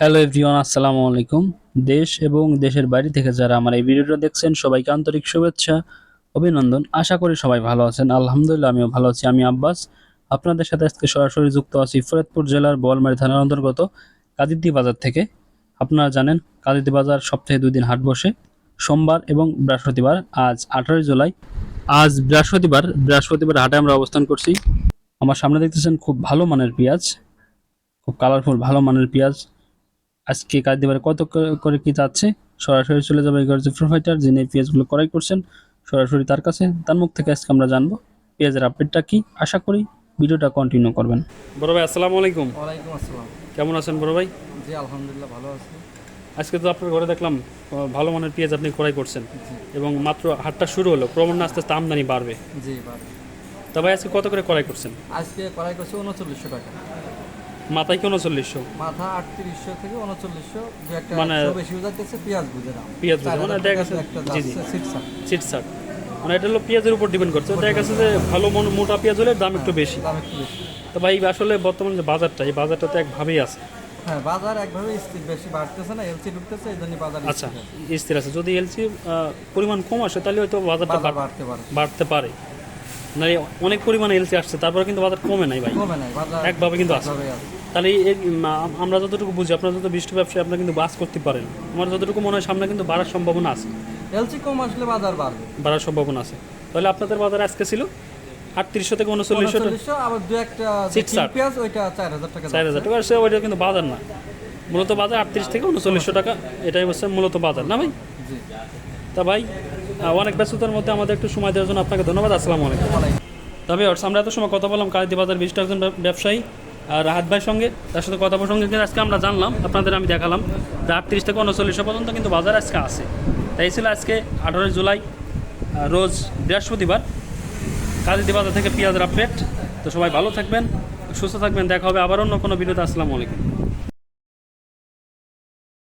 Hello everyone, আসসালামু আলাইকুম। দেশ এবং দেশের বাইরে থেকে যারা আমার এই ভিডিওটা দেখছেন সবাইকে আন্তরিক শুভেচ্ছা, অভিনন্দন। আশা করি সবাই ভালো আছেন। আলহামদুলিল্লাহ আমিও ভালো আছি। আমি আব্বাস। আপনাদের সাথে আজকে সরাসরি যুক্ত আছি ফরিদপুর জেলার বোয়ালমারী থানার অন্তর্গত কাদিরদি বাজার থেকে। আপনারা জানেন কাদিরদি বাজার সপ্তাহে ২ দিন হাট বসে, সোমবার এবং বৃহস্পতিবার। আজ ১৮ জুলাই, আজ বৃহস্পতিবার হাটে আমরা অবস্থান করছি। আমার সামনে দেখতেছেন খুব ভালো মানের পেঁয়াজ, খুব কালারফুল ভালো মানের পেঁয়াজ। আজকে কাজ দিবারে কত করে কি যাচ্ছে, সরাসরি চলে যাবে এই যে প্রোভাইডার যিনি এই পেঁয়াজগুলো ক্রয় করছেন, সরাসরি তার কাছে, তার মুখ থেকে আজকে আমরা জানবো পেঁয়াজের আপডেটটা কি। আশা করি ভিডিওটা কন্টিনিউ করবেন। বড় ভাই আসসালামু আলাইকুম। ওয়ালাইকুম আসসালাম। কেমন আছেন বড় ভাই? জি আলহামদুলিল্লাহ ভালো আছি। আজকে তো আপনার ঘরে দেখলাম ভালো মানের পেঁয়াজ আপনি ক্রয় করছেন জি এবং মাত্র হাটটা শুরু হলো, ক্রমশ আস্তে আস্তে আমদানি বাড়বে। জি বাড়ি তা ভাই আজকে কত করে ক্রয় করছেন? আজকে কড়াই করছে 3900 টাকা, মাথায় কি 3900? মাথা 3800 থেকে 3900, দু একটা মানে বেশি যাচ্ছে পেঁয়াজ বুঝে দাম। পেঁয়াজ বুঝে মানে দেখা গেছে একটা জি জি যাচ্ছে 600। চিটসাট, মানে এটা হলো পেঁয়াজের উপর ডিপেন্ড করছে। দেখা গেছে যে ভালো মোটা পেঁয়াজ হলে দাম একটু বেশি। দাম একটু বেশি। তো ভাই আসলে বর্তমান যে বাজারটা, এই বাজারটা তো একভাবেই আছে। হ্যাঁ বাজার একভাবে স্থির, বেশি বাড়তেছে না, এলসি ঢুকতেছে, এই জন্য বাজার আচ্ছা, স্থির আছে। যদি এলসি পরিমাণ কম আসে তাহলে হয়তো বাজারটা বাড়তে পারে। বাড়তে পারে। না অনেক পরিমাণে এলসি আসছে তারপরে কিন্তু বাজার কমে নাই ভাই, কমে নাই বাজার একভাবে কিন্তু আছে। একভাবেই আছে। তাহলে আমরা যতটুকু বুঝি, আপনারা যত বৃষ্টি ব্যবসায়ী আপনারা কিন্তু বাস করতে পারেন। আমার যতটুকু মনে হয় সামনে কিন্তু বাড়ার সম্ভাবনা আছে, এলসি কম আসলে বাজার বাড়বে। বাড়ার সম্ভাবনা আছে। তাহলে আপনাদের বাজার আজকে ছিল 3800 থেকে 3900 টাকা। 3900, আবার দু একটা চিটসাট পেঁয়াজ ওইটা 4000 টাকা 4000 টাকা, সে ওইটা কিন্তু বাজার না। মূলত বাজার 38 থেকে 3900 টাকা, এটাই হচ্ছে মূলত বাজার না ভাই? জি। তা ভাই অনেক ব্যস্ততার মধ্যে আমাদের একটু সময় দেওয়ার জন্য আপনাকে ধন্যবাদ। আসসালামু আলাইকুম। তবে আমরা এত সময় কথা বললাম কালিদি বাজার বিশিষ্ট একজন ব্যবসায়ী আর রাহাত ভাইয়ের সঙ্গে, তার সাথে কথা প্রসঙ্গে কিন্তু আজকে আমরা জানলাম, আপনাদের আমি দেখালাম যে 38 থেকে 3900 পর্যন্ত কিন্তু বাজার আজকে আছে। তাই ছিল আজকে 18 জুলাই, রোজ বৃহস্পতিবার, কালিদি বাজার থেকে পেঁয়াজের আপডেট। তো সবাই ভালো থাকবেন, সুস্থ থাকবেন, দেখা হবে আবার অন্য কোনো ভিডিওতে। আসসালামু আলাইকুম।